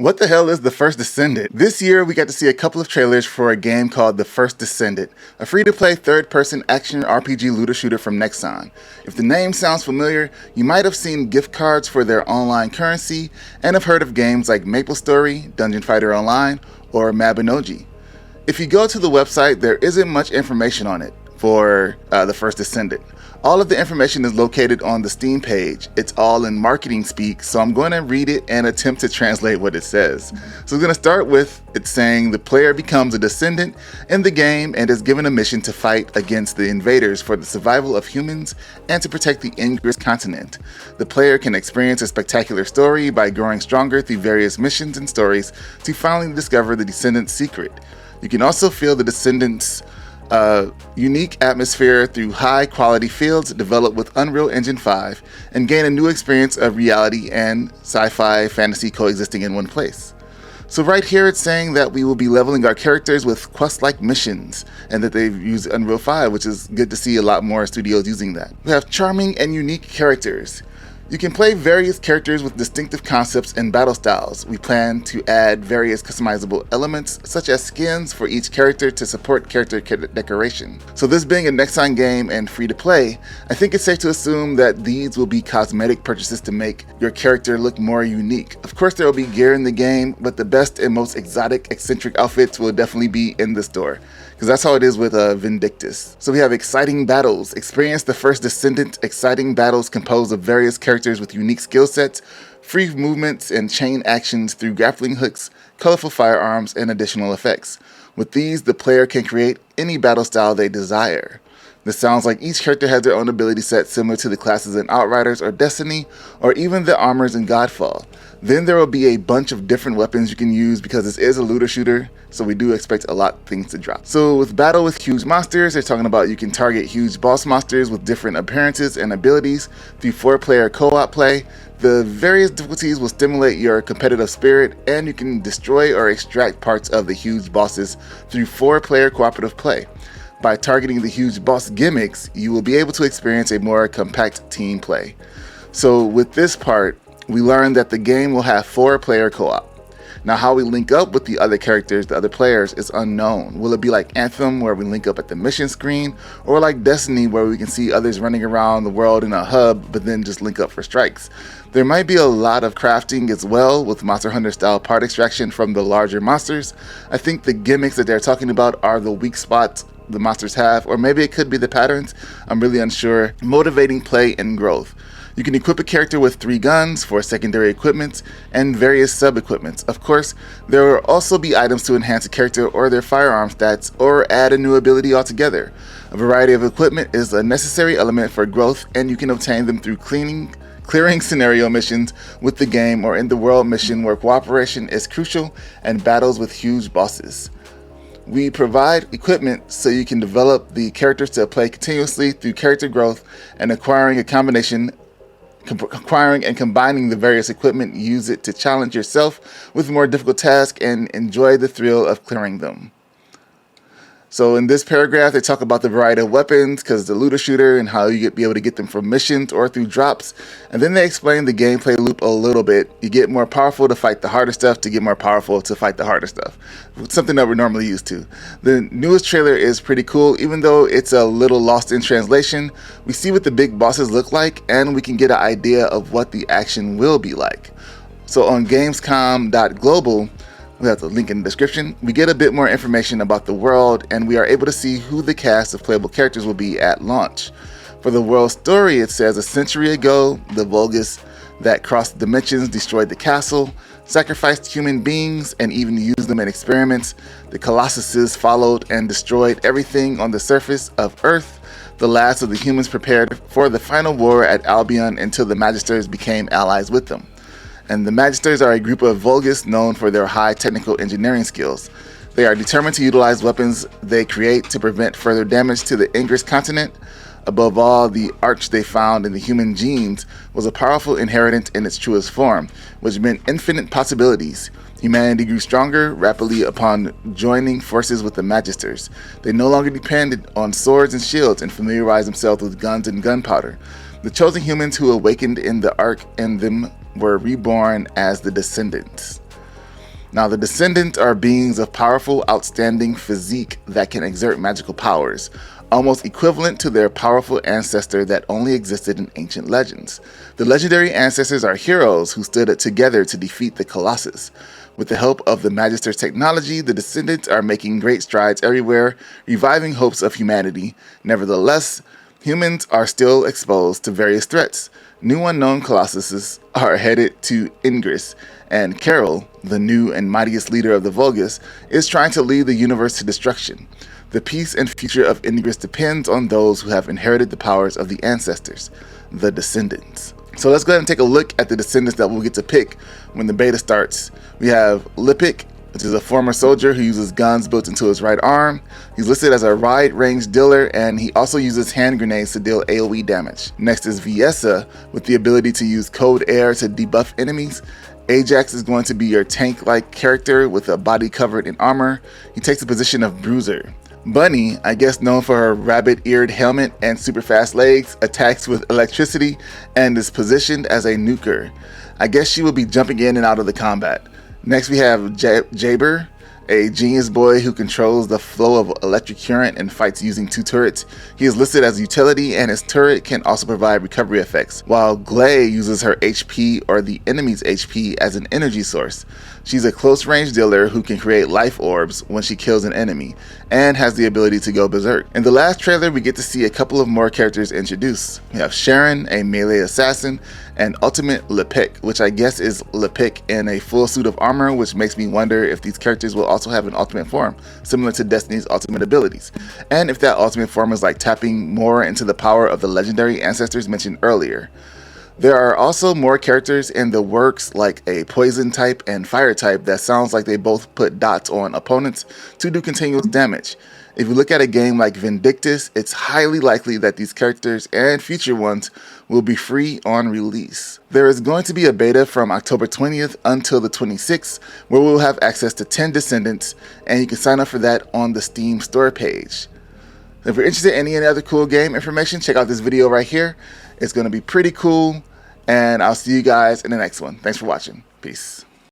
What the hell is The First Descendant? This year, we got to see a couple of trailers for a game called The First Descendant, a free-to-play third-person action RPG looter shooter from Nexon. If the name sounds familiar, you might have seen gift cards for their online currency and have heard of games like MapleStory, Dungeon Fighter Online, or Mabinogi. If you go to the website, there isn't much information on it for The First Descendant. All of the information is located on the Steam page. It's all in marketing speak, so I'm going to read it and attempt to translate what it says. So we're going to start with it saying the player becomes a descendant in the game and is given a mission to fight against the invaders for the survival of humans and to protect the Ingress continent. The player can experience a spectacular story by growing stronger through various missions and stories to finally discover the descendant's secret. You can also feel the descendant's unique atmosphere through high-quality fields developed with Unreal Engine 5 and gain a new experience of reality and sci-fi fantasy coexisting in one place. So right here it's saying that we will be leveling our characters with quest-like missions and that they've used Unreal 5, which is good to see a lot more studios using that. We have charming and unique characters. You can play various characters with distinctive concepts and battle styles. We plan to add various customizable elements, such as skins for each character to support character decoration. So this being a Nexon game and free to play, I think it's safe to assume that these will be cosmetic purchases to make your character look more unique. Of course there will be gear in the game, but the best and most exotic, eccentric outfits will definitely be in the store, because that's how it is with Vindictus. So we have exciting battles. Experience The First Descendant. Exciting battles composed of various characters with unique skill sets, free movements, and chain actions through grappling hooks, colorful firearms, and additional effects. With these, the player can create any battle style they desire. This sounds like each character has their own ability set similar to the classes in Outriders or Destiny, or even the armors in Godfall. Then there will be a bunch of different weapons you can use because this is a looter shooter, so we do expect a lot of things to drop. So with battle with huge monsters, they're talking about you can target huge boss monsters with different appearances and abilities through 4-player co-op play. The various difficulties will stimulate your competitive spirit, and you can destroy or extract parts of the huge bosses through 4-player cooperative play. By targeting the huge boss gimmicks, you will be able to experience a more compact team play. So with this part, we learned that the game will have 4-player co-op. Now how we link up with the other characters, the other players, is unknown. Will it be like Anthem, where we link up at the mission screen, or like Destiny, where we can see others running around the world in a hub, but then just link up for strikes? There might be a lot of crafting as well, with Monster Hunter style part extraction from the larger monsters. I think the gimmicks that they're talking about are the weak spots the monsters have, or maybe it could be the patterns. I'm really unsure. Motivating play and growth. You can equip a character with 3 guns, 4 secondary equipments, and various sub-equipments. Of course, there will also be items to enhance a character or their firearm stats, or add a new ability altogether. A variety of equipment is a necessary element for growth, and you can obtain them through clearing scenario missions with the game or in the world mission where cooperation is crucial and battles with huge bosses. We provide equipment so you can develop the characters to play continuously through character growth and acquiring and combining the various equipment. Use it to challenge yourself with more difficult tasks and enjoy the thrill of clearing them. So in this paragraph, they talk about the variety of weapons, because the looter shooter, and how you be able to get them from missions or through drops. And then they explain the gameplay loop a little bit. You get more powerful to fight the harder stuff to get more powerful to fight the harder stuff. Something that we're normally used to. The newest trailer is pretty cool, even though it's a little lost in translation. We see what the big bosses look like, and we can get an idea of what the action will be like. So on Gamescom.global, we have the link in the description, we get a bit more information about the world, and we are able to see who the cast of playable characters will be at launch. For the world story, it says a century ago, the Vulgus that crossed dimensions destroyed the castle, sacrificed human beings, and even used them in experiments. The Colossuses followed and destroyed everything on the surface of Earth. The last of the humans prepared for the final war at Albion until the Magisters became allies with them. And the Magisters are a group of Vulgus known for their high technical engineering skills. They are determined to utilize weapons they create to prevent further damage to the Ingress continent. Above all, the arch they found in the human genes was a powerful inheritance in its truest form, which meant infinite possibilities. Humanity grew stronger rapidly upon joining forces with the Magisters. They no longer depended on swords and shields and familiarized themselves with guns and gunpowder. The chosen humans who awakened in the Ark and them were reborn as the Descendants. Now, the Descendant are beings of powerful, outstanding physique that can exert magical powers, almost equivalent to their powerful ancestor that only existed in ancient legends. The legendary ancestors are heroes who stood together to defeat the Colossus. With the help of the Magister's technology, the Descendants are making great strides everywhere, reviving hopes of humanity. Nevertheless, humans are still exposed to various threats. New unknown colossuses are headed to Ingress, and Carol, the new and mightiest leader of the Vulgus, is trying to lead the universe to destruction. The peace and future of Ingress depends on those who have inherited the powers of the ancestors, the Descendants. So let's go ahead and take a look at the Descendants that we'll get to pick when the beta starts. We have Lippic, which is a former soldier who uses guns built into his right arm. He's listed as a wide-range dealer, and he also uses hand grenades to deal AoE damage. Next is Viessa, with the ability to use Code Air to debuff enemies. Ajax is going to be your tank-like character with a body covered in armor. He takes the position of Bruiser. Bunny, I guess known for her rabbit-eared helmet and super fast legs, attacks with electricity and is positioned as a nuker. I guess she will be jumping in and out of the combat. Next we have Jaber, a genius boy who controls the flow of electric current and fights using 2 turrets. He is listed as utility, and his turret can also provide recovery effects, while Glay uses her HP or the enemy's HP as an energy source. She's a close range dealer who can create life orbs when she kills an enemy, and has the ability to go berserk. In the last trailer, we get to see a couple of more characters introduced. We have Sharon, a melee assassin, and Ultimate Lippic, which I guess is Lippic in a full suit of armor, which makes me wonder if these characters will also have an ultimate form, similar to Destiny's ultimate abilities, and if that ultimate form is like tapping more into the power of the legendary ancestors mentioned earlier. There are also more characters in the works, like a poison type and fire type that sounds like they both put dots on opponents to do continuous damage. If you look at a game like Vindictus, it's highly likely that these characters and future ones will be free on release. There is going to be a beta from October 20th until the 26th, where we'll have access to 10 Descendants, and you can sign up for that on the Steam store page. If you're interested in any other cool game information, check out this video right here. It's going to be pretty cool, and I'll see you guys in the next one. Thanks for watching. Peace.